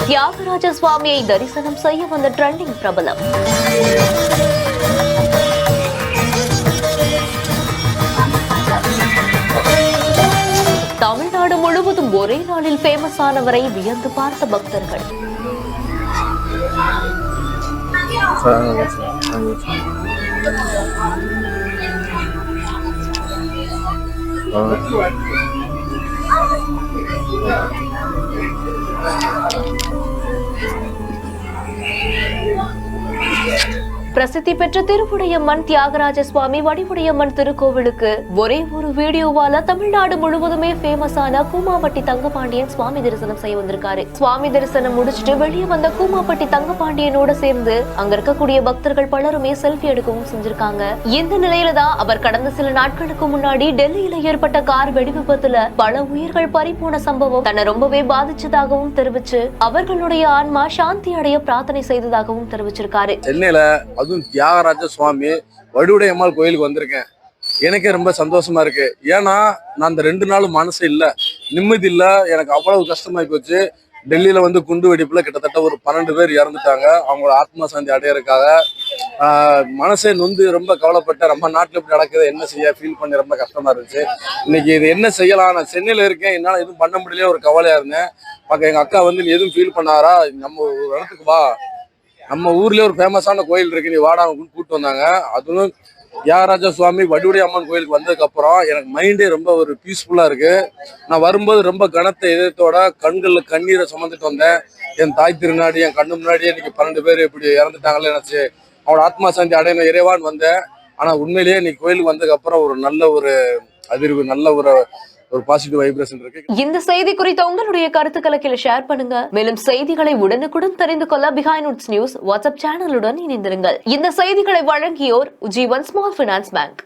தியாகராஜ சுவாமியை தரிசனம் செய்ய வந்த ட்ரெண்டிங் பிரபலம். தமிழ்நாடு முழுவதும் ஒரே நாளில் ஃபேமஸ் ஆனவரை வியந்து பார்த்த பக்தர்கள். பிரசித்தி பெற்ற திருவுடையம்மன் தியாகராஜ சுவாமி வடிவுடையம்மன் திருக்கோவிலுக்கு ஒரே ஒரு வீடியோவால தமிழ்நாடு முழுவதுமே ஃபேமஸ் ஆன கூமாப்பட்டி தங்கபாண்டியன் சுவாமி தரிசனம் செய்ய வந்திருக்காரு. சுவாமி தரிசனம் முடிச்சுட்டு வெளியே வந்த கூமாப்பட்டி தங்கபாண்டியனோட சேர்ந்து அங்க இருக்கக்கூடிய பக்தர்கள் பலருமே செல்ஃபி எடுக்கவும் செஞ்சிருக்காங்க. இந்த நிலையில தான் அவர் கடந்த சில நாட்களுக்கு முன்னாடி டெல்லியில ஏற்பட்ட கார் வெடிவிபத்துல பல உயிர்கள் பறிபோன சம்பவம் தன்னை ரொம்பவே பாதிச்சதாகவும் தெரிவிச்சு அவர்களுடைய ஆன்மா சாந்தி அடைய பிரார்த்தனை செய்ததாகவும் தெரிவிச்சிருக்காரு. அதுவும் தியாகராஜ சுவாமி வடுவுடையம்மாள் கோயிலுக்கு வந்திருக்கேன். எனக்கே ரொம்ப சந்தோஷமா இருக்கு. ஏன்னா நான் அந்த 2 நாளும் மனசு இல்லை, நிம்மதி இல்லை, எனக்கு அவ்வளவு கஷ்டமாயி போச்சு. டெல்லியில வந்து குண்டு வெடிப்புல கிட்டத்தட்ட ஒரு 12 பேர் இறந்துட்டாங்க. அவங்களோட ஆத்மா சாந்தி அடையறதுக்காக மனசே நொந்து ரொம்ப கவலைப்பட்ட. நம்ம நாட்டுல இப்படி நடக்குது, என்ன செய்ய ஃபீல் பண்ணி ரொம்ப கஷ்டமா இருந்துச்சு. இன்னைக்கு இது என்ன செய்யலாம், நான் சென்னையில இருக்கேன், என்னால எதுவும் பண்ண முடியல, ஒரு கவலையா இருந்தேன். பார்க்க எங்க அக்கா வந்து நீ எதுவும் ஃபீல் பண்ணாரா, நம்ம ஒரு இடத்துக்கு வா, நம்ம ஊர்லயே ஒரு ஃபேமஸான கோயில் இருக்கு, நீ வாடா கூப்பிட்டு வந்தாங்க. அதுவும் தியாகராஜ சுவாமி வடுவுடையம்மன் கோயிலுக்கு வந்ததுக்கு அப்புறம் எனக்கு மைண்டே ரொம்ப ஒரு பீஸ்ஃபுல்லா இருக்கு. நான் வரும்போது ரொம்ப கனத்த இதயத்தோட கண்கள்ல கண்ணீரை சுமந்துட்டு வந்தேன். என் தாய் திருநாடி என் கண்ணு முன்னாடியே இன்னைக்கு 12 பேர் இப்படி இறந்துட்டாங்களே நினைச்சு அவனோட ஆத்மா சாந்தி அடையணும் இறைவான்னு வந்தேன். ஆனா உண்மையிலேயே இன்னைக்கு கோயிலுக்கு வந்ததுக்கு அப்புறம் ஒரு நல்ல ஒரு அதிர்வு, நல்ல ஒரு பாசிட்டிவ் வைப்ரேஷன் இருக்கு. இந்த செய்தி குறித்த உங்களுடைய கருத்துக்களை கீழே ஷேர் பண்ணுங்க. மேலும் செய்திகளை உடனுக்குடன் தெரிந்து கொள்ள பிஹைண்ட் நியூஸ் வாட்ஸ்அப் சேனலுடன் இணைந்திருங்கள். இந்த செய்திகளை வழங்கியோர் ஜீவன் ஸ்மால் பைனான்ஸ் பேங்க்.